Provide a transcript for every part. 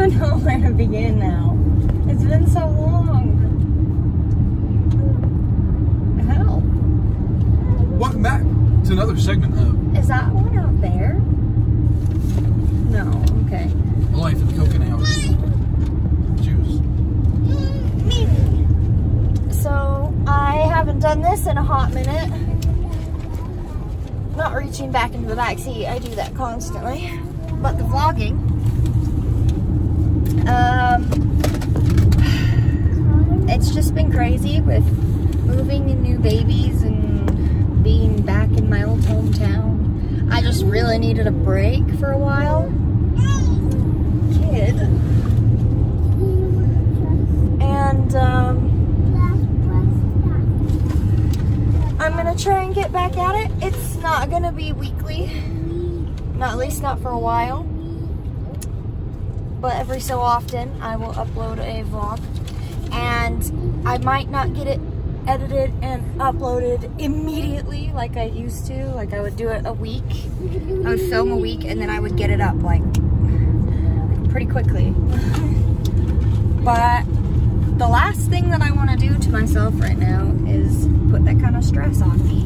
even know where to begin now. It's been so long. Hell. Welcome back to another segment of... Is that one out there? No, okay. Life in Coconut House. Juice. So, I haven't done this in a hot minute. Not reaching back into the back seat, I do that constantly. But the vlogging, it's just been crazy with moving and new babies and being back in my old hometown. I just really needed a break for a while. Kid. And, I'm gonna try and get back at it. It's not gonna be weekly, at least not for a while, but every so often I will upload a vlog, and I might not get it edited and uploaded immediately like I used to. Like I would do it a week, I would film a week, and then I would get it up like pretty quickly. But the last thing that I want to do to myself right now is put that kind of stress on me.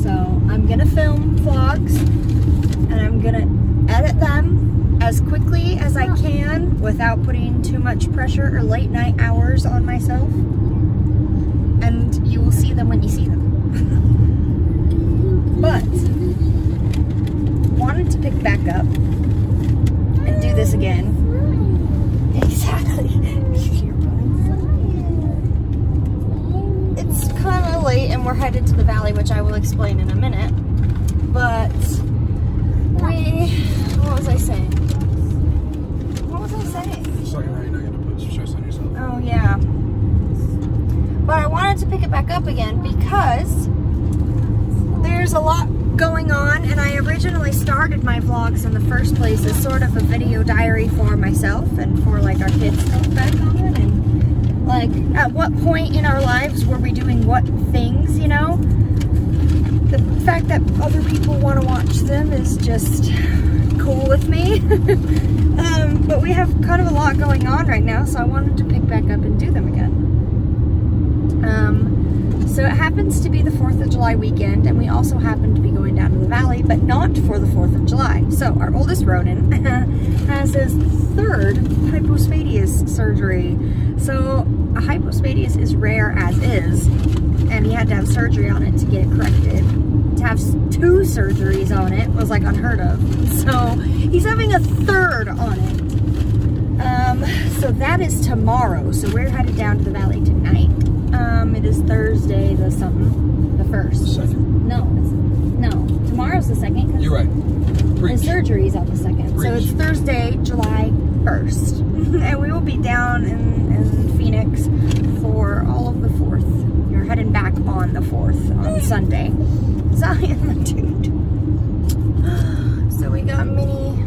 So I'm gonna film vlogs and I'm gonna edit them as quickly as I can without putting too much pressure or late night hours on myself. And you will see them when you see them. But wanted to pick back up and do this again. Exactly. It's kind of late and we're headed to the valley, which I will explain in a minute. But what was I saying? What was I saying? It's like how you're not gonna put stress on yourself. Oh yeah. But I wanted to pick it back up again because there's a lot going on, and I originally started my vlogs in the first place as sort of a video diary for myself and for like our kids to look back on, and like at what point in our lives were we doing what things, you know? The fact that other people want to watch them is just cool with me. But we have kind of a lot going on right now, so I wanted to pick back up and do them again. So it happens to be the 4th of July weekend, and we also happen to be going down to the valley, but not for the 4th of July. So our oldest Ronan has his 3rd hypospadias surgery. So a hypospadias is rare as is, and he had to have surgery on it to get it corrected. To have 2 surgeries on it was like unheard of. So he's having a 3rd on it. So that is tomorrow. So we're headed down to the valley tonight. It is Thursday the something, the 1st. Second. No, tomorrow's the 2nd. You're right. Preach. The surgery's on the 2nd. Preach. So it's Thursday, July 1st. And we will be down in Phoenix for all of the 4th. We're heading back on the 4th on Sunday. Sorry, I'm a dude. So we got mini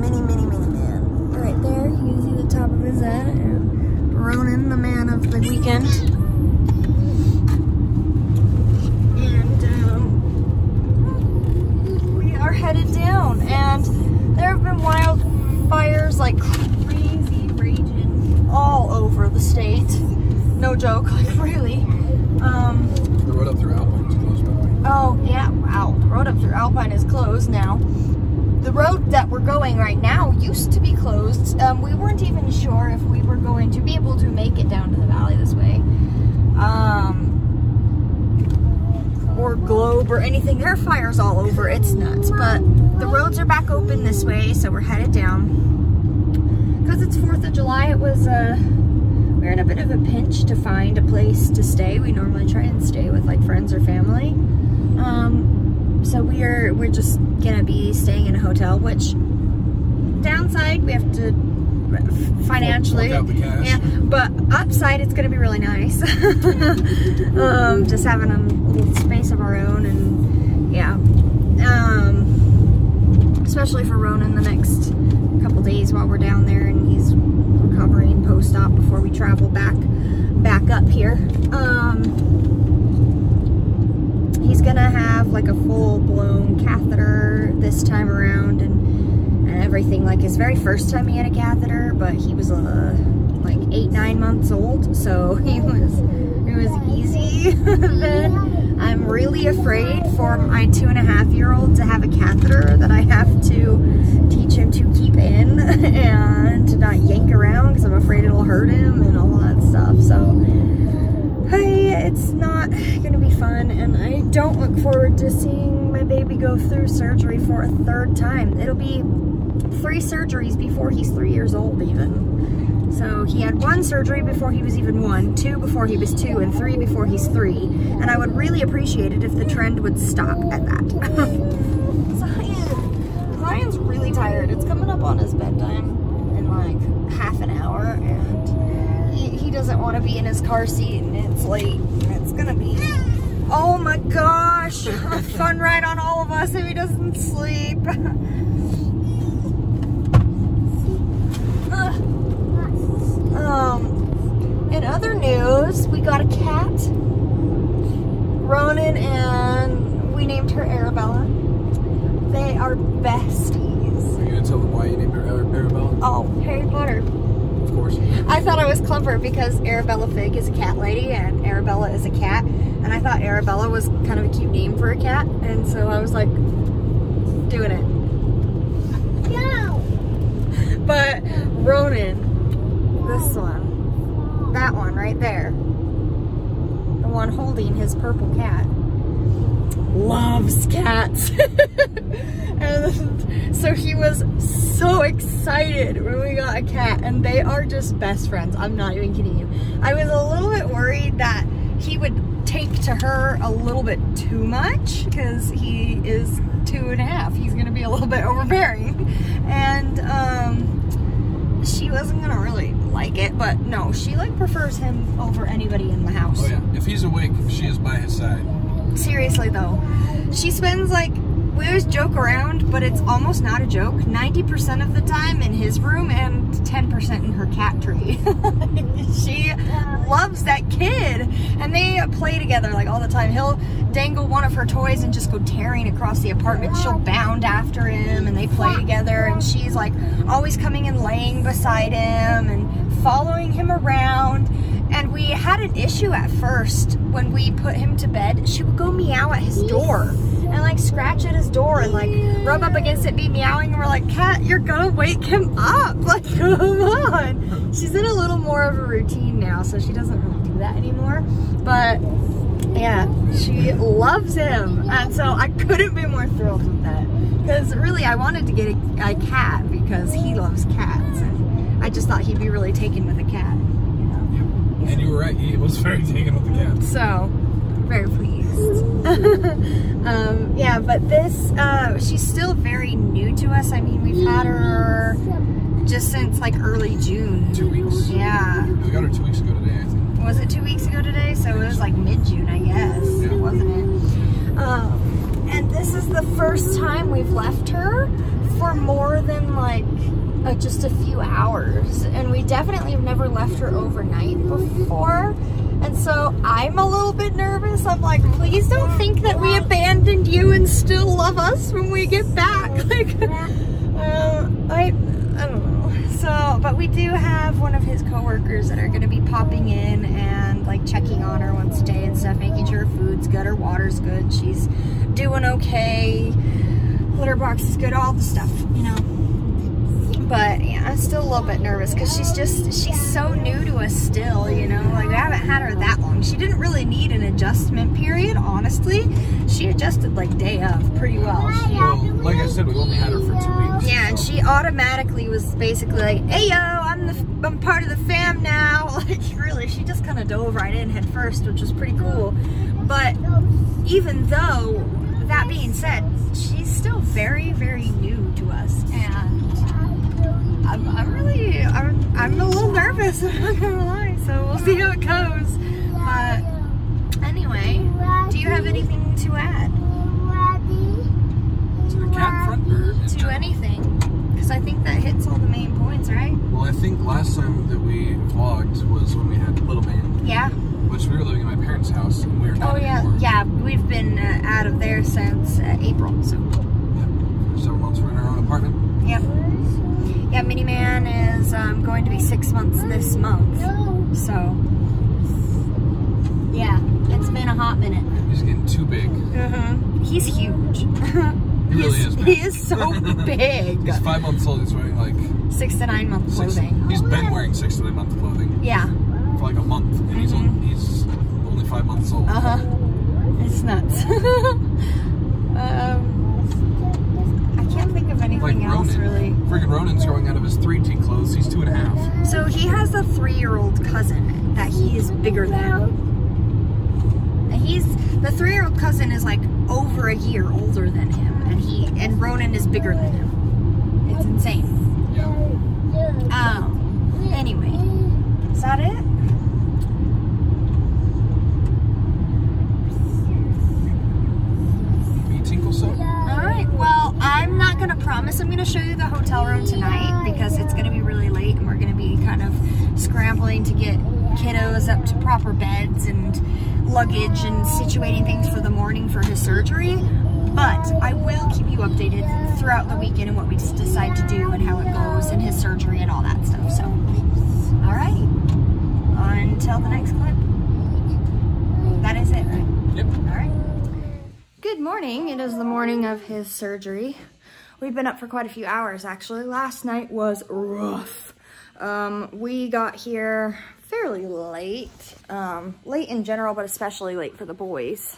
man right there. You can see the top of his head. And Ronan, the man of the weekend. And we are headed down. And there have been wildfires like crazy raging all over the state. No joke, like really. The road up through Alpine is closed, by the way. Oh, yeah, wow. The road up through Alpine is closed now. The road that we're going right now used to be closed. We weren't even sure if we were going to be able to make it down to the valley this way. Or Globe or anything. There are fires all over. It's nuts. But the roads are back open this way, so we're headed down. Because it's 4th of July, it was, we're in a bit of a pinch to find a place to stay. We normally try and stay with like friends or family. So we're just gonna be staying in a hotel, which downside we have to financially, fork out the cash. yeah, but upside it's gonna be really nice. Just having a little space of our own, and yeah, especially for Ronan the next couple days while we're down there and he's recovering post-op before we travel back up here. He's gonna have like a full-blown catheter this time around, and everything. Like his very first time he had a catheter, but he was like 8-9 months old, so it was easy then. I'm really afraid for my 2.5-year-old to have a catheter that I have to teach him to keep in and to not yank around because I'm afraid it'll hurt him and all that stuff. So it's not gonna be fun, and I don't look forward to seeing my baby go through surgery for a 3rd time. It'll be 3 surgeries before he's 3 years old even. So he had 1 surgery before he was even 1, 2 before he was 2, and 3 before he's 3. And I would really appreciate it if the trend would stop at that. Ryan's really tired. It's coming up on his bedtime in like half an hour, and he doesn't want to be in his car seat, and it's late. It's gonna be, oh my gosh, a fun ride on all of us if he doesn't sleep. In other news, we got a cat, Ronan, and we named her Arabella. They are besties. Are you gonna tell them why you named her Arabella? Oh, Harry Potter. Of course. I thought I was clever because Arabella Fig is a cat lady and Arabella is a cat, and I thought Arabella was kind of a cute name for a cat, and so I was like doing it. No. But Ronan, this one, that one right there, the one holding his purple cat, loves cats. And so he was so excited when we got a cat, and they are just best friends. I'm not even kidding you. I was a little bit worried that he would take to her a little bit too much because he is 2.5. He's gonna be a little bit overbearing, and she wasn't gonna really like it, but no, she like prefers him over anybody in the house. Oh yeah, if he's awake, she is by his side. Seriously though, she spends like, we always joke around, but it's almost not a joke, 90% of the time in his room and 10% in her cat tree. She loves that kid, and they play together like all the time. He'll dangle one of her toys and just go tearing across the apartment. She'll bound after him and they play together, and she's like always coming and laying beside him and following him around. And we had an issue at first when we put him to bed. She would go meow at his door and like scratch at his door and like rub up against it, be meowing, and we're like, Cat, you're gonna wake him up, like come on. She's in a little more of a routine now, so she doesn't really do that anymore, but yeah, she loves him, and so I couldn't be more thrilled with that, because really I wanted to get a cat because he loves cats, and I just thought he'd be really taken with a cat. And you were right, he was very taken with the cat. So, very pleased. Yeah, but this, she's still very new to us. I mean, we've had her just since like early June. 2 weeks. Yeah. We got her 2 weeks ago today, I think. Was it 2 weeks ago today? So it was like mid-June, I guess, yeah. Wasn't it? And this is the first time we've left her for more than like just a few hours, and we definitely have never left her overnight before, and so I'm a little bit nervous. I'm like, please don't think that we abandoned you and still love us when we get back. Like, I don't know. So, but we do have one of his coworkers that are going to be popping in and like checking on her once a day and stuff, making sure her food's good, her water's good, she's doing okay, litter box is good, all the stuff, you know. But yeah, I'm still a little bit nervous because she's so new to us still, you know, like we haven't had her that long. She didn't really need an adjustment period, honestly. She adjusted like day of pretty well. Well, like I said, we only had her for 2 weeks. Yeah, and she automatically was basically like, hey yo, I'm part of the fam now. Like really, she just kind of dove right in head first, which was pretty cool. But even though, that being said, she's still very, very new to us, and I'm a little nervous, I'm not gonna lie, so we'll see how it goes. But anyway, do you have anything to add? To the cat front or to anything? Because I think that hits all the main points, right? Well, I think last time that we vlogged was when we had Little Man. Yeah. Which we were living in my parents' house, and we were not anymore. Yeah, we've been out of there since April, so. Yeah. Several months we're in our own apartment. Yep. going to be 6 months this month. So, yeah, it's been a hot minute. He's getting too big. He's huge. He really is, man. He is so big. He's 5 months old. He's wearing like 6 to 9 month clothing. He's been wearing 6 to 9 month clothing. Yeah. For like a month. And he's only 5 months old. It's nuts. I can't think of anything else really. Freaking Ronan's growing out of his 3T clothes. He's 2.5. So he has a 3-year-old cousin that he is bigger than. The 3-year-old cousin is like over a year older than him, and Ronan is bigger than him. It's insane. Yeah. Anyway, is that it? Alright, well, I'm not going to promise I'm going to show you the hotel room tonight because it's going to be really late and we're going to be kind of scrambling to get kiddos up to proper beds and luggage and situating things for the morning for his surgery. But I will keep you updated throughout the weekend and what we decide to do and how it goes and his surgery and all that stuff. So, alright, until the next clip. That is it, right? Yep. Alright. Good morning. It is the morning of his surgery. We've been up for quite a few hours, actually. Last night was rough. We got here fairly late. Late in general, but especially late for the boys.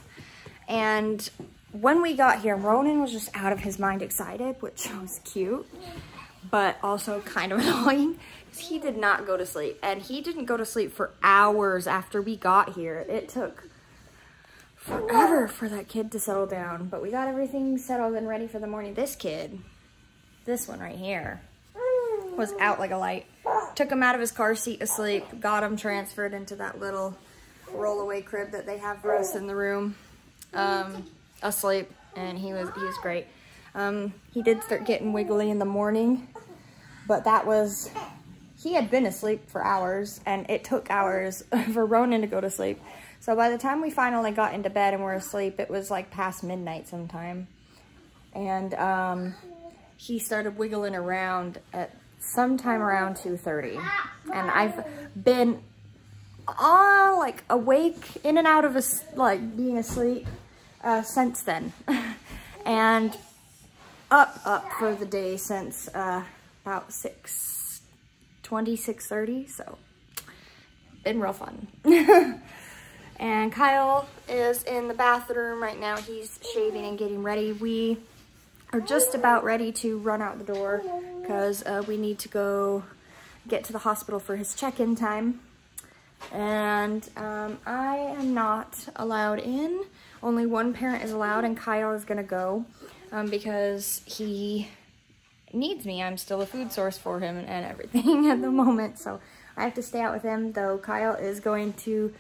And when we got here, Ronan was just out of his mind excited, which was cute, but also kind of annoying. He did not go to sleep, and he didn't go to sleep for hours after we got here. It took forever for that kid to settle down, but we got everything settled and ready for the morning. This kid, this one right here, was out like a light. Took him out of his car seat asleep, got him transferred into that little rollaway crib that they have for us in the room, asleep, and he was great. He did start getting wiggly in the morning, but he had been asleep for hours, and it took hours for Ronan to go to sleep. So by the time we finally got into bed and were asleep, it was like past midnight sometime. And he started wiggling around at sometime around 2:30. And I've been like awake, in and out of being asleep since then. And up for the day since about 6:20, 6:30. So been real fun. And Kyle is in the bathroom right now. He's shaving and getting ready. We are just about ready to run out the door because we need to go get to the hospital for his check-in time. And I am not allowed in. Only one parent is allowed, and Kyle is gonna go because he needs me. I'm still a food source for him and everything at the moment. So I have to stay out with him, though Kyle is going to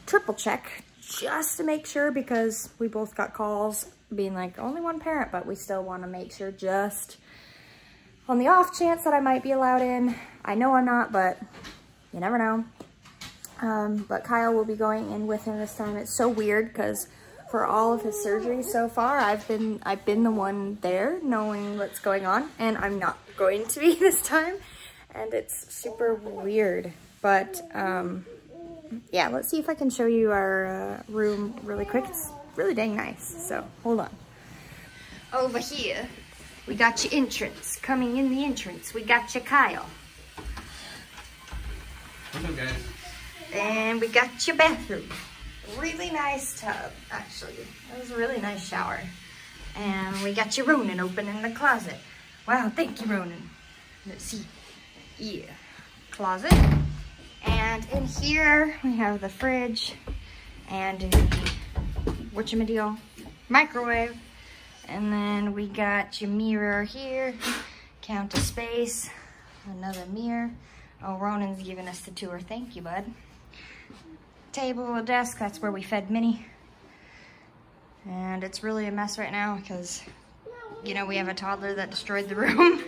triple check just to make sure, because we both got calls being like only one parent, but we still want to make sure just on the off chance that I might be allowed in. I know I'm not, but you never know. But Kyle will be going in with him this time. It's so weird because for all of his surgeries so far, I've been the one there knowing what's going on, and I'm not going to be this time, and it's super weird. But yeah, let's see if I can show you our room really quick. It's really dang nice, so hold on. Over here, we got your entrance. Coming in the entrance, we got your Kyle. What's up, guys? And we got your bathroom. Really nice tub, actually. It was a really nice shower. And we got your Ronan open in the closet. Wow, thank you, Ronan. Let's see. Yeah, closet. And in here, we have the fridge and the whatchamadeal microwave. And then we got your mirror here, counter space, another mirror. Oh, Ronan's giving us the tour. Thank you, bud. Table, a desk, that's where we fed Minnie. And it's really a mess right now because, you know, we have a toddler that destroyed the room.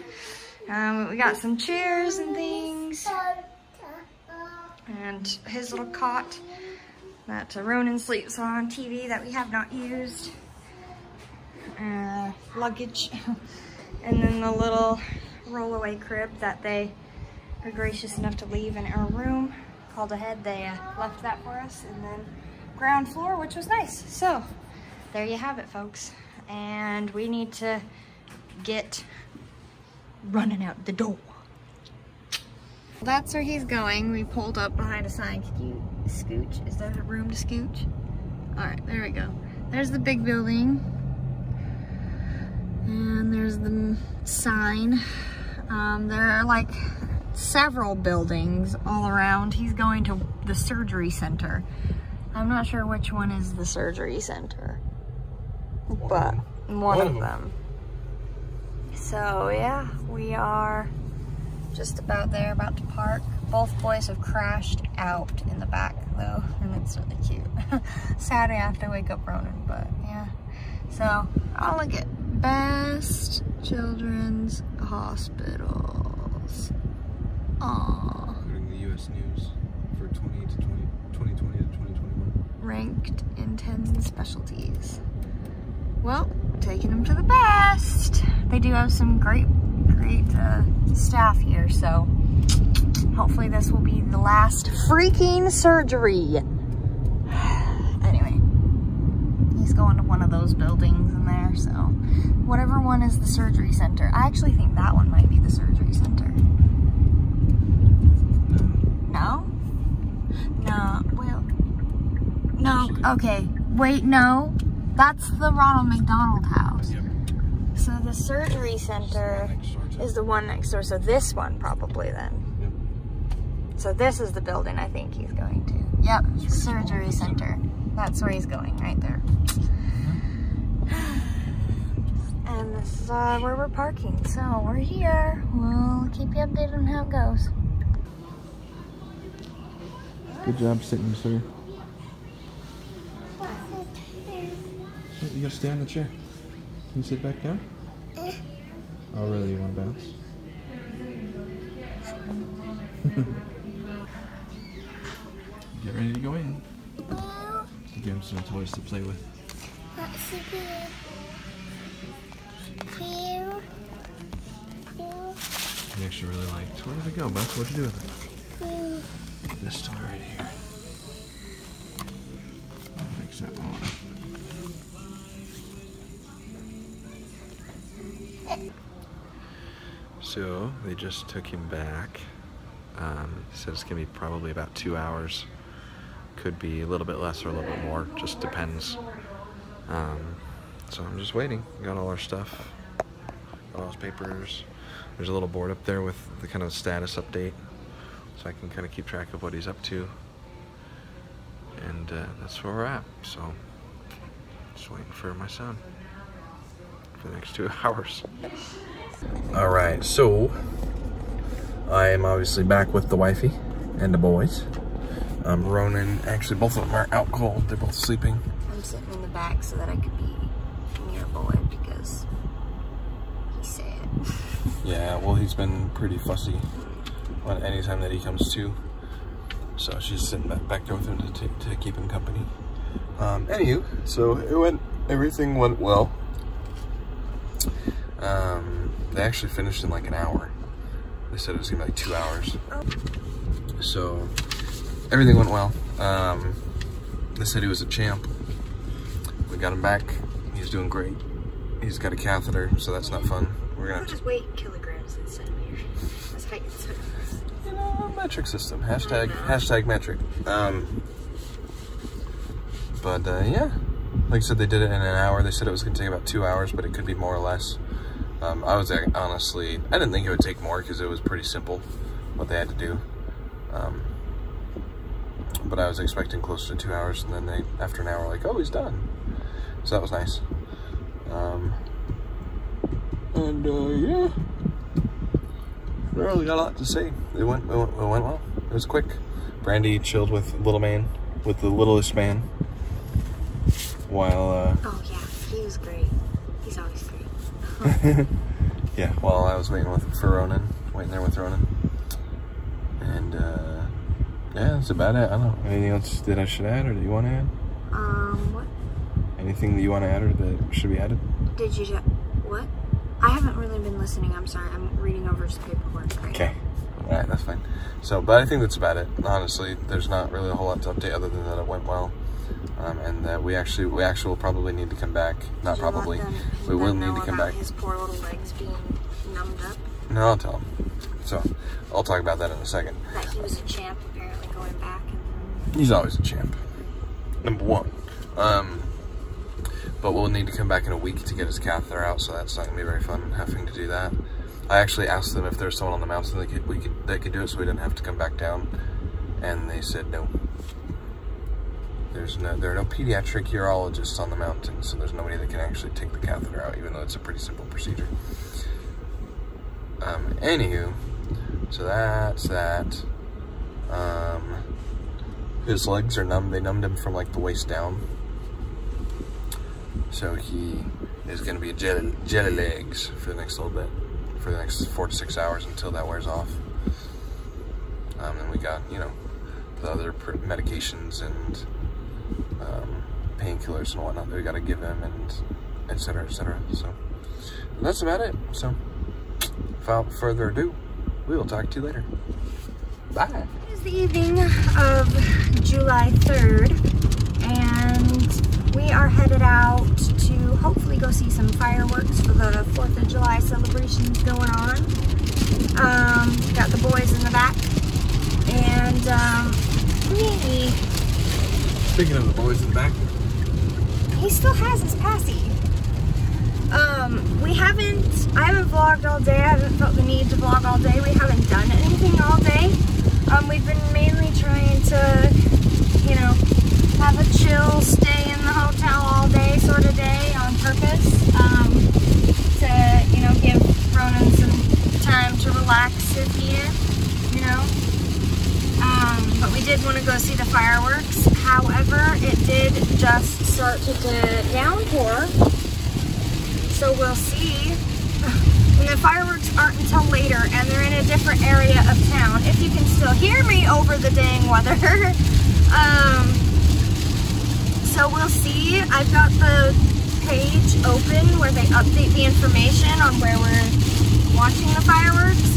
We got some chairs and things. And his little cot that Ronan sleeps on, TV that we have not used, luggage, and then the little rollaway crib that they were gracious enough to leave in our room. Called ahead, they left that for us, and then ground floor, which was nice. So there you have it, folks. And we need to get running out the door. That's where he's going. We pulled up behind a sign. Can you scooch? Is there a room to scooch? All right, there we go. There's the big building. And there's the sign. There are like several buildings all around. He's going to the surgery center. I'm not sure which one is the surgery center, but one of them. So yeah, we are just about there, about to park. Both boys have crashed out in the back though, and it's really cute. Sad I have to wake up Ronan, but yeah. So I'll look at Best Children's Hospitals. Aww. According to the U.S. News for 2020 to 2021. Ranked in 10 specialties. Well, taking them to the best. They do have some great staff here, so hopefully this will be the last freaking surgery. Anyway, he's going to one of those buildings in there, so whatever one is the surgery center. I actually think that one might be the surgery center. No? No, well, no, okay, wait, no. That's the Ronald McDonald House. Yep. So the surgery center is the one next door. So this one probably then. Yep. So this is the building I think he's going to. Yep, surgery center. That's where he's going, right there. And this is where we're parking. So we're here. We'll keep you updated on how it goes. Good job sitting, sir. You gotta stay on the chair. Can you sit back down? Oh, really? You want to bounce? Get ready to go in. Give him some toys to play with. He actually really liked. Where did it go, Buck? What'd you do with it? This toy right here. I'll fix that one. So they just took him back. He said it's gonna be probably about 2 hours. Could be a little bit less or a little bit more, just depends. So I'm just waiting. Got all our stuff, got all his papers. There's a little board up there with the kind of status update, so I can kind of keep track of what he's up to. And that's where we're at. So just waiting for my son for the next 2 hours. All right, so I am obviously back with the wifey and the boys. Ronan, actually both of them are out cold. They're both sleeping. I'm sitting in the back so that I could be near Boyd because he's sad. Yeah, well, he's been pretty fussy on any time that he comes to. So she's sitting back there with him to keep him company. Anywho, so everything went well. They actually finished in like an hour. They said it was gonna be like 2 hours. So everything went well. They said he was a champ. We got him back. He's doing great. He's got a catheter, so that's not fun. We're gonna just weight in kilograms and centimeters. That's height and centimeters. You know, metric system. Hashtag metric. Yeah, like I said, they did it in an hour. They said it was gonna take about 2 hours, but it could be more or less. I was honestly, I didn't think it would take more because it was pretty simple what they had to do. But I was expecting closer to 2 hours, and then they, after an hour, like, oh, he's done. So that was nice. Yeah, I really got a lot to say. It went well. It was quick. Brandy chilled with little man, with the littlest man, while oh yeah, he was great. He's always great. yeah, while I was waiting for Ronan, waiting there with Ronan. And yeah, that's about it. I don't know. Anything else that I should add or that you want to add? What? Anything that you want to add or that should be added? Did you what? I haven't really only been listening. I'm sorry. I'm reading over his paperwork right Okay. All right, that's fine. So, but I think that's about it. Honestly, there's not really a whole lot to update other than that it went well. And that we actually will probably need to come back. Not probably. We will need to come back. His poor little legs being numbed up. No, I'll tell him. So, I'll talk about that in a second. That he was a champ, apparently, going back. He's always a champ. Number one. But we'll need to come back in a week to get his catheter out, so that's not gonna be very fun having to do that. I actually asked them if there's someone on the mountain that could do it, so we didn't have to come back down, and they said no. There are no pediatric urologists on the mountain, so there's nobody that can actually take the catheter out, even though it's a pretty simple procedure. Anywho, so that's that. His legs are numb. They numbed him from like the waist down. So he is going to be jelly legs for the next little bit, for the next 4 to 6 hours until that wears off. And we got, you know, the other medications and painkillers and whatnot that we got to give him, and et cetera, et cetera. So that's about it. So without further ado, we will talk to you later. Bye. It is the evening of July 3rd, and we are headed out to hopefully go see some fireworks for the 4th of July celebrations going on. Got the boys in the back, and me. Speaking of the boys in the back, he still has his passy. I haven't vlogged all day. I haven't felt the need to vlog all day. We haven't done anything all day. We've been mainly trying to, you know, have a chill, stay in the hotel all day sort of day on purpose, to, you know, give Ronan some time to relax if needed, you know. But we did want to go see the fireworks. However, it did just start to downpour, so we'll see. And the fireworks aren't until later, and they're in a different area of town. If you can still hear me over the dang weather. So we'll see. I've got the page open where they update the information on where we're watching the fireworks.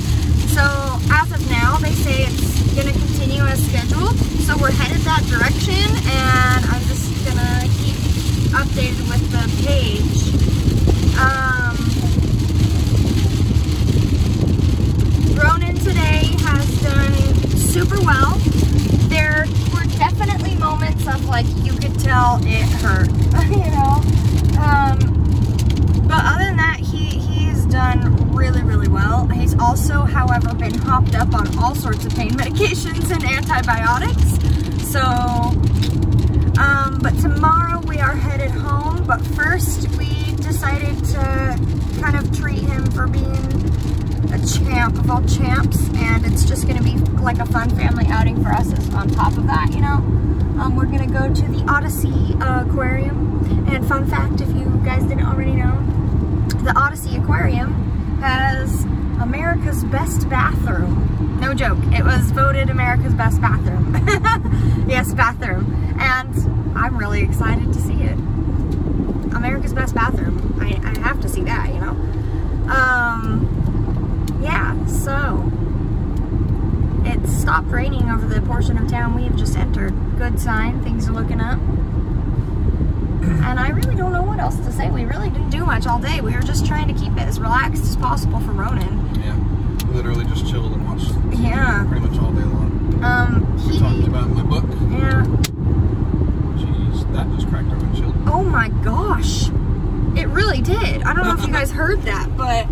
So as of now, they say it's gonna continue as scheduled. So we're headed that direction, and I'm just gonna keep updated with the page. Ronan today has done super well. There were definitely moments of like, you could tell it hurt, you know? But other than that, he's done really, really well. He's also, however, been hopped up on all sorts of pain medications and antibiotics. So, but tomorrow we are headed home. But first, we decided to kind of treat him for being a champ of all champs, and it's just going to be like a fun family outing for us on top of that, you know. We're going to go to the Odyssey Aquarium, and fun fact, if you guys didn't already know, the Odyssey Aquarium has America's best bathroom. No joke, it was voted America's best bathroom. Yes, bathroom, and I'm really excited to see it. America's best bathroom. I have to see that, you know. Yeah, so it stopped raining over the portion of town we have just entered. Good sign, things are looking up. And I really don't know what else to say. We really didn't do much all day. We were just trying to keep it as relaxed as possible for Ronan. yeah, literally just chilled and watched Yeah. pretty much all day long. We talked about my book. Yeah. Jeez, that just cracked our windshield. Oh my gosh. It really did. I don't know if you guys heard that, but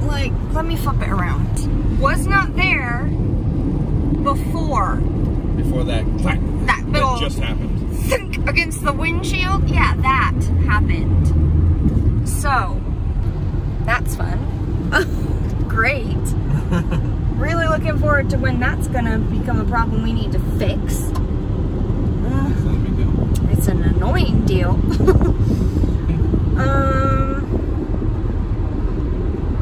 like, let me flip it around. Was not there before Before that little just happened. thunk against the windshield. Yeah, that happened. So, that's fun. Great. Really looking forward to when that's gonna become a problem we need to fix. It's an annoying deal.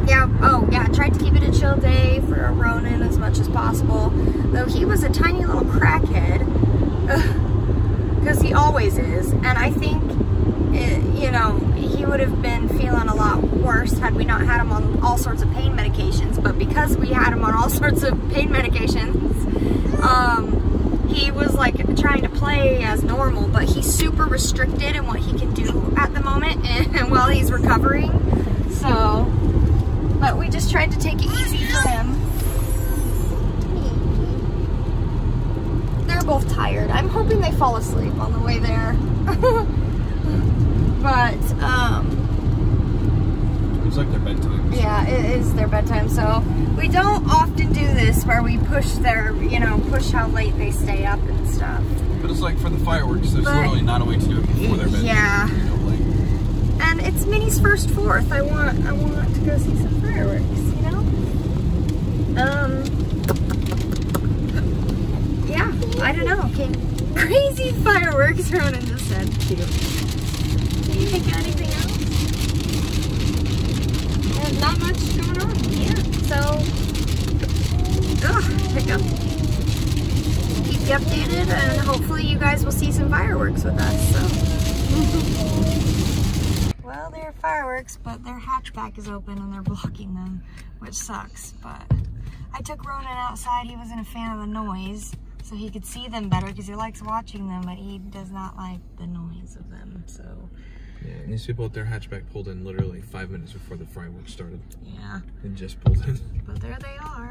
Yeah, oh yeah, I tried to keep it a chill day for Ronan as much as possible. Though he was a tiny little crackhead. Because he always is. And I think, you know, he would have been feeling a lot worse had we not had him on all sorts of pain medications, but because we had him on all sorts of pain medications, he was like trying to play as normal, but he's super restricted in what he can do at the moment and while he's recovering. So, but we just tried to take it easy for him. They're both tired. I'm hoping they fall asleep on the way there. But, it's like their bedtime. yeah, it is their bedtime. So we don't often do this where we push their, you know, push how late they stay up and stuff. But it's like for the fireworks, there's literally not a way to do it before their bedtime. Yeah. You know, like, and it's Minnie's first 4th. I want to go see some fireworks, you know? Yeah, I don't know. Okay. Crazy fireworks, Ronan just said. Cute. Can you think of anything else? There's not much going on. Yeah. So, pick up. Keep you updated, and hopefully you guys will see some fireworks with us. So. Well, there are fireworks, but their hatchback is open and they're blocking them, which sucks. But I took Ronan outside. He wasn't a fan of the noise, so he could see them better because he likes watching them, but he does not like the noise of them. So. yeah, and these people with their hatchback pulled in literally 5 minutes before the fireworks started. Yeah. And just pulled in. But there they are.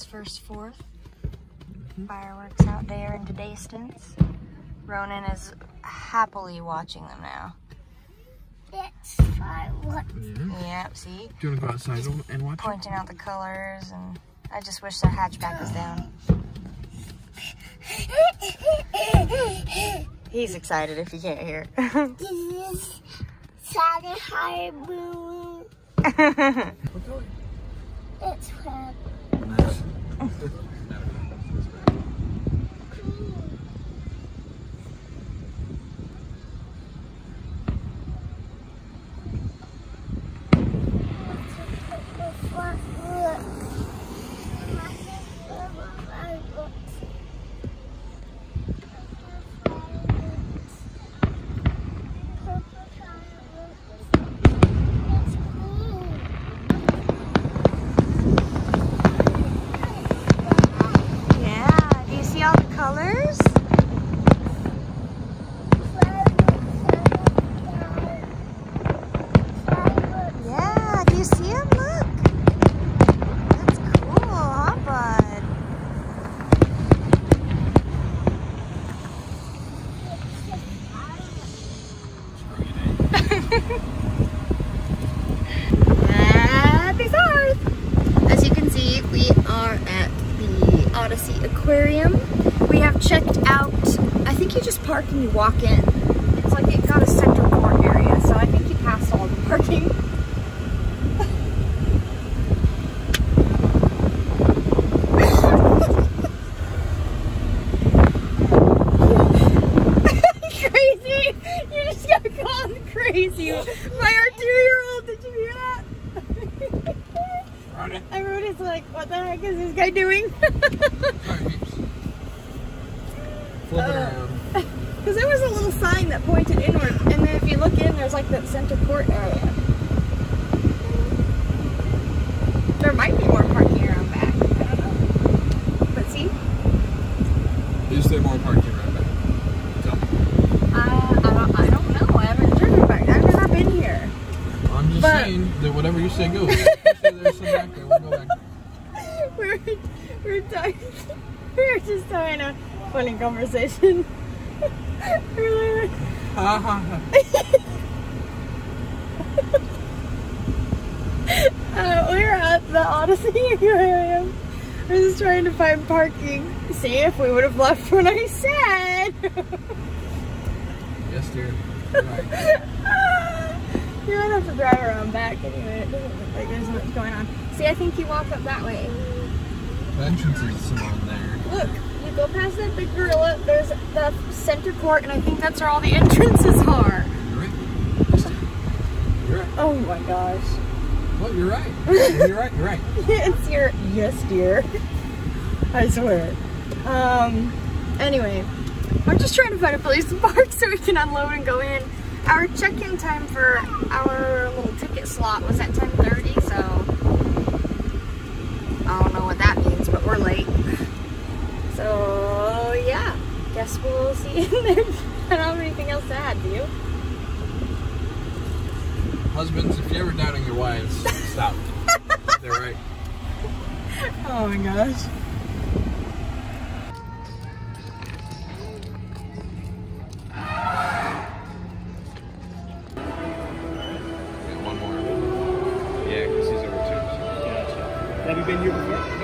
First 4th. Fireworks out there in the distance. Ronan is happily watching them now. It's fireworks. Yep, see? Do you want to go outside and watch? Pointing out the colors, and I just wish their hatchback was down. He's excited if you can't hear. This is Saturday High Moon. It's red. Nice. Happy 4th! As you can see, we are at the Odyssey Aquarium. We have checked out, I think you just park and you walk in. It's like it got a center court area, so I think you passed all the parking. Crazy! You just got called crazy by our 2-year-old. Did you hear that? Everybody's like, what the heck is this guy doing? Flip it around. Because there was a little sign that pointed inward, and then if you look in, there's like that center court area. There might be more parking around back. I don't know. But see? Is there more parking around back? Tell me. I don't know. I haven't driven back. I've never been here. I'm just saying that whatever you say goes. You say there's some back there, we'll go back. We're just having a funny conversation. We're at the Odyssey Aquarium. We're just trying to find parking. See if we would have left when I said. Yes, dear. Right. You don't have to drive around back anyway. It doesn't look like there's much going on. See, I think you walk up that way. The entrance is somewhere in there. Look, you go past that big gorilla, there's the center court, and I think that's where all the entrances are. You're right. You're right. Oh my gosh. Well, you're right. You're right. You're right. It's your, yes dear. I swear. Anyway, I'm just trying to find a place to park so we can unload and go in. Our check-in time for our little ticket slot was at 10:30, so I don't know what that means, but we're late. So yeah, guess we'll see you in there. I don't have anything else to add, do you? Husbands, if you're ever doubting your wives, stop. They're right. Oh my gosh. One more. Yeah, because he's over 2. Gotcha. Have you been here before?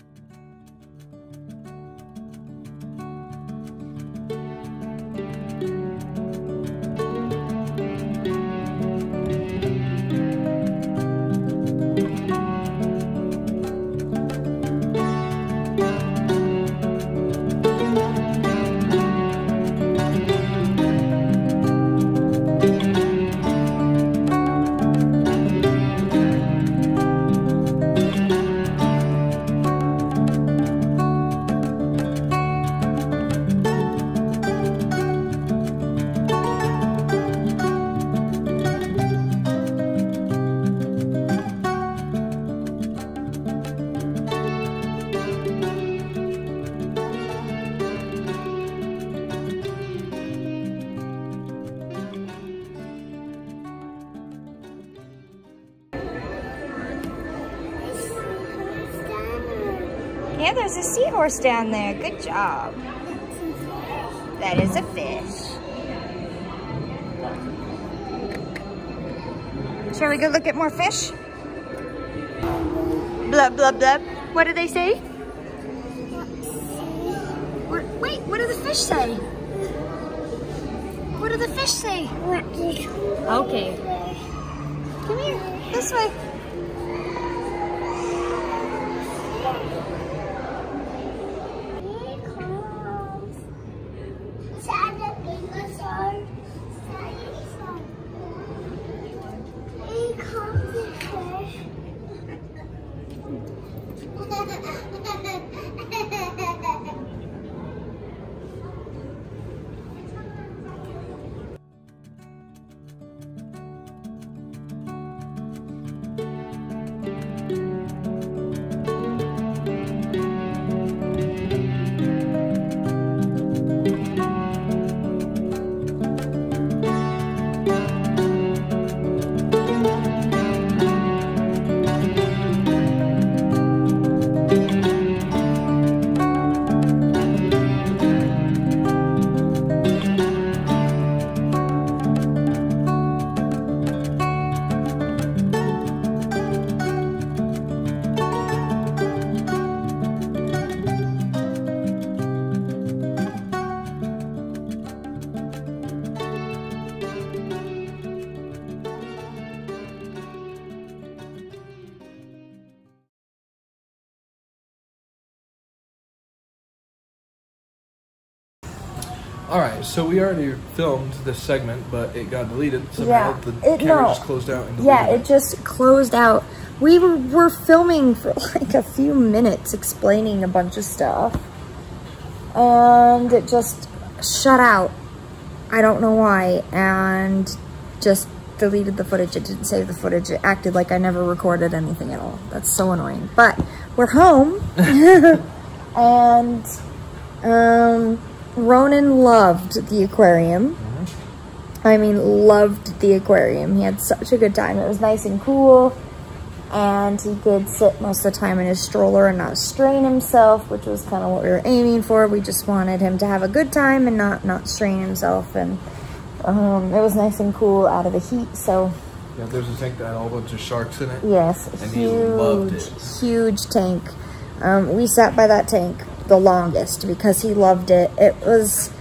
Yeah, there's a seahorse down there. Good job. That is a fish. Shall we go look at more fish? Blub, blub, blub. What do they say? Wait, what do the fish say? What do the fish say? Okay. Come here, this way. Alright, so we already filmed this segment, but it got deleted. Somehow the camera just closed out. And yeah, it just closed out. We were filming for like a few minutes explaining a bunch of stuff. And it just shut out. I don't know why. And just deleted the footage. It didn't save the footage. It acted like I never recorded anything at all. That's so annoying. But we're home. And Ronan loved the aquarium. I mean, loved the aquarium. He had such a good time. It was nice and cool. And he could sit most of the time in his stroller and not strain himself, which was kind of what we were aiming for. We just wanted him to have a good time and not strain himself. And it was nice and cool out of the heat, so. Yeah, there's a tank that had a whole bunch of sharks in it. Yes, and he loved it. Huge tank. We sat by that tank the longest because he loved it. It was,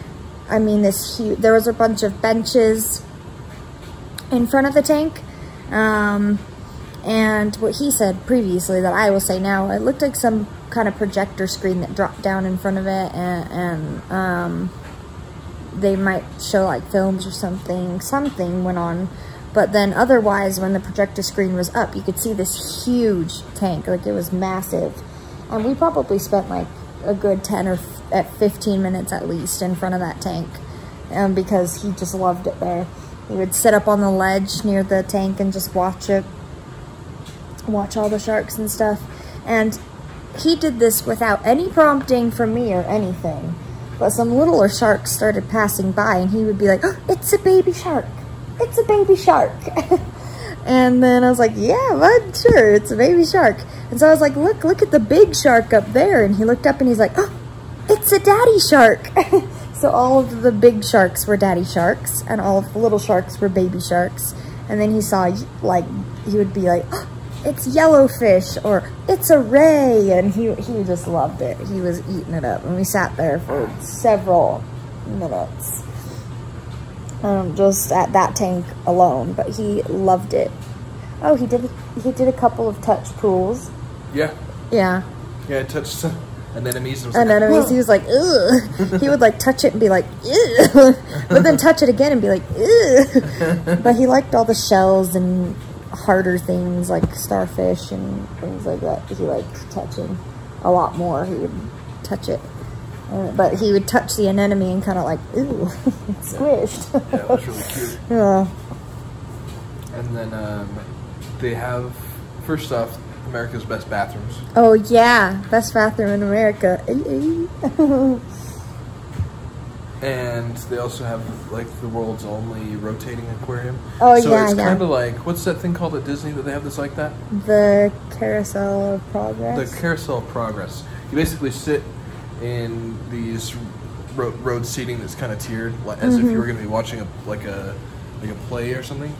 I mean, this huge, there was a bunch of benches in front of the tank, And what he said previously that I will say now, it looked like some kind of projector screen that dropped down in front of it, and they might show like films or something went on. But then otherwise, when the projector screen was up, you could see this huge tank, like it was massive. And we probably spent like a good 10 or 15 minutes at least in front of that tank, because he just loved it there. He would sit up on the ledge near the tank and just watch all the sharks and stuff. And he did this without any prompting from me or anything. But some littler sharks started passing by, and he would be like, oh, it's a baby shark. It's a baby shark. And then I was like, yeah, bud, sure, it's a baby shark. And so I was like, look at the big shark up there. And he looked up and he's like, oh, it's a daddy shark. So all of the big sharks were daddy sharks, and all of the little sharks were baby sharks. And then he saw, like, he would be like, oh, it's yellowfish, or it's a ray, and he just loved it. He was eating it up, and we sat there for several minutes, just at that tank alone. But he loved it. Oh, he did a couple of touch pools. Yeah. Yeah. Yeah, I touched some anemones. Anemones. He was like, ugh. He would like touch it and be like, ew. But then touch it again and be like, ew. But he liked all the shells and harder things like starfish and things like that. He liked touching a lot more. He would touch it. But he would touch the anemone and kind of like, ooh, it's squished. Yeah, it was really cute. Yeah. And then they have, first off, America's best bathrooms. Oh yeah, best bathroom in America. And they also have like the world's only rotating aquarium. Oh so yeah, it's yeah. kind of like, what's that thing called at Disney that they have that's like that? The Carousel of Progress. The Carousel of Progress. You basically sit in these road seating that's kind of tiered, as if you were going to be watching a play or something.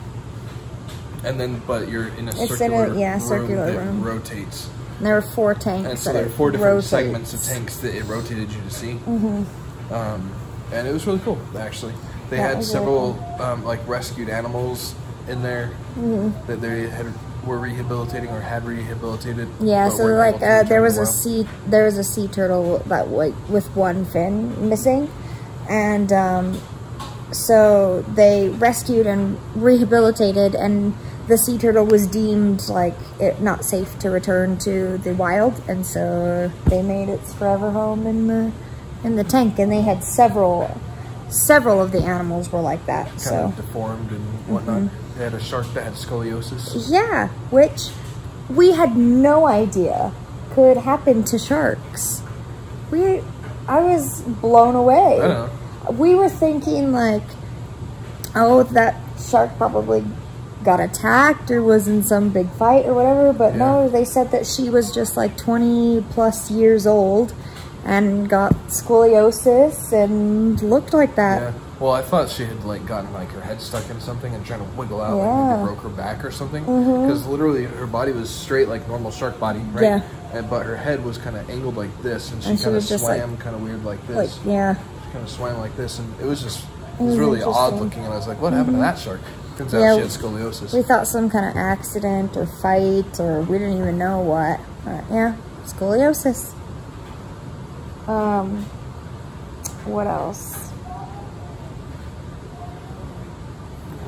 And then, but you're in a circular room that rotates. And there were 4 tanks. And so there are 4 different segments of tanks that it rotated you to see. And it was really cool, actually. They had several like rescued animals in there that they were rehabilitating or had rehabilitated. Yeah, so like there was a sea turtle that with one fin missing, and so they rescued and rehabilitated, and the sea turtle was deemed like it not safe to return to the wild, and so they made its forever home in the tank. And they had several of the animals were like that, kind so of deformed and whatnot. They had a shark that had scoliosis. Yeah, which we had no idea could happen to sharks. I was blown away. I know. We were thinking like, oh, that shark probably got attacked or was in some big fight or whatever, but no, they said that she was just like 20 plus years old and got scoliosis and looked like that. Yeah. Well, I thought she had like gotten like her head stuck in something and trying to wiggle out, like maybe broke her back or something. Because literally her body was straight like normal shark body, right? Yeah. But her head was kind of angled like this, and she kind of swam like, kind of weird like this. Like, yeah. She kind of swam like this, and it was really odd looking. And I was like, what happened to that shark? Turns out she had scoliosis. We thought some kind of accident or fight, or we didn't even know what. Yeah, scoliosis. What else?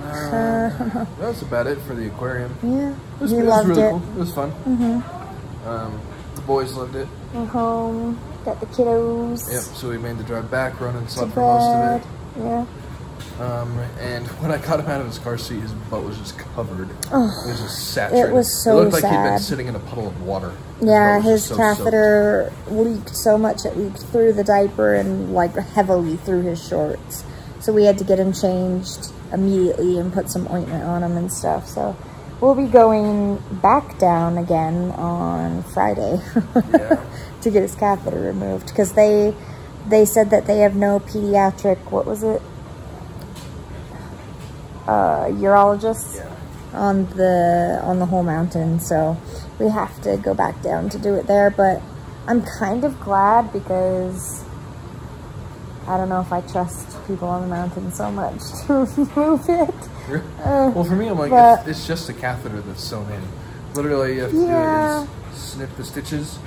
That was about it for the aquarium. Yeah, it was loved really it. Cool. It was fun. The boys loved it. We're home, got the kiddos. Yep, so we made the drive back, Ronan slept for most of it. Yeah. And when I got him out of his car seat, his butt was just covered. Oh, it was just saturated. It was so It looked like sad. he'd been sitting in a puddle of water. Yeah, his catheter leaked so much it leaked through the diaper and like heavily through his shorts. So we had to get him changed immediately and put some ointment on him and stuff. So we'll be going back down again on Friday to get his catheter removed, because they said that they have no pediatric, what was it? Urologist on the whole mountain, so we have to go back down to do it there. But I'm kind of glad, because I don't know if I trust people on the mountain so much to move it. Well, for me, I'm like, but- it's just a catheter that's sewn in. Literally, you have to do is snip the stitches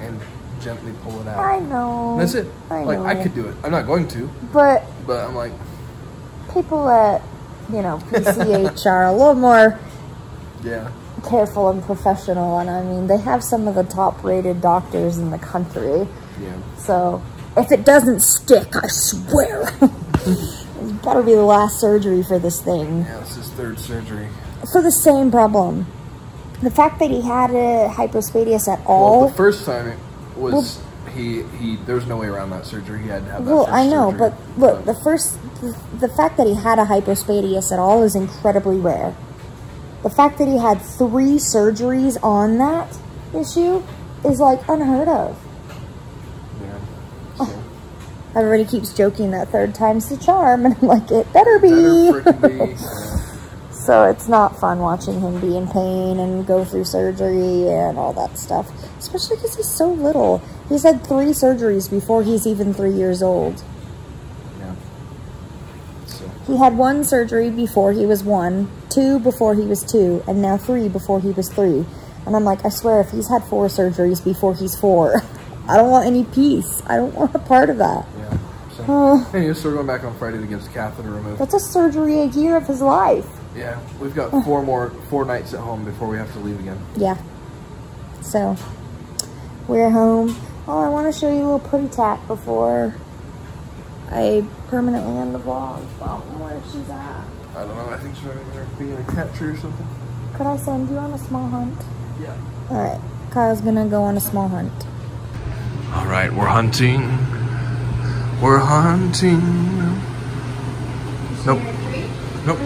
and gently pull it out. I know. And that's it. I Like, know. I could do it. I'm not going to, But but I'm like, people at, you know, PCH are a little more yeah. careful and professional, and I mean, they have some of the top-rated doctors in the country. Yeah. So, if it doesn't stick, I swear, it better be the last surgery for this thing. Yeah, this is third surgery. For the same problem. The fact that he had a hypospadias at all. Well, the first time it was, he there was no way around that surgery. He had to have that Well, first I know, surgery. but look, the fact that he had a hypospadias at all is incredibly rare. The fact that he had 3 surgeries on that issue is like unheard of. Yeah. So, Everybody keeps joking that 3rd time's the charm, and I'm like, it better be. better frickin' be. Yeah. So it's not fun watching him be in pain and go through surgery and all that stuff. Especially because he's so little. He's had 3 surgeries before he's even 3 years old. Yeah. So, He had 1 surgery before he was 1, 2 before he was 2, and now 3 before he was 3. And I'm like, I swear, if he's had 4 surgeries before he's 4, I don't want any peace. I don't want a part of that. yeah. So, anyway, so we're going back on Friday to get his catheter removed. That's a surgery a year of his life. Yeah, we've got 4 nights at home before we have to leave again. Yeah. So, we're home. Oh, I want to show you a little putty tack before I permanently end the vlog. Well, where she's at. I don't know, I think she's being a catcher or something. Could I send you on a small hunt? Yeah. Alright, Kyle's gonna go on a small hunt. Alright, we're hunting. We're hunting. Nope. Nope.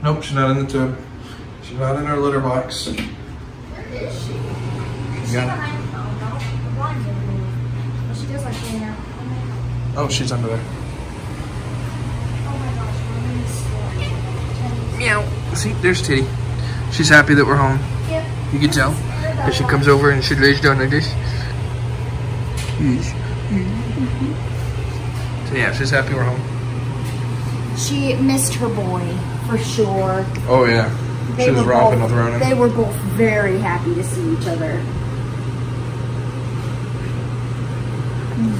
Nope, she's not in the tub. She's not in our litter box. Where is she? Yeah. She does like hanging out. Oh, she's under there. Meow. See, there's Titty. She's happy that we're home. Yep. You can tell. As she comes over and she lays down like this. So yeah, she's happy we're home. She missed her boy, for sure. Oh yeah. She was romping with Ronan. They were both very happy to see each other.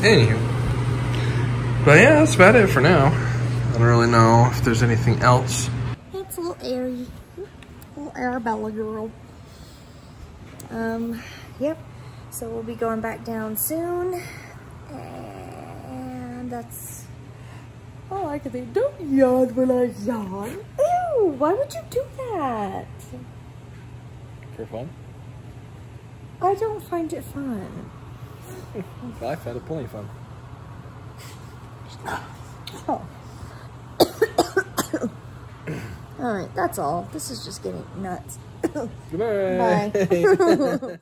Anywho. But yeah, that's about it for now. I don't really know if there's anything else. It's a little airy. Little Arabella girl. Yep. So we'll be going back down soon. And that's all I can think. Don't yawn when I yawn. Ew, why would you do that? For fun? I don't find it fun. I've had it plenty fun. Oh. Alright, that's all. This is just getting nuts. Goodbye. Bye.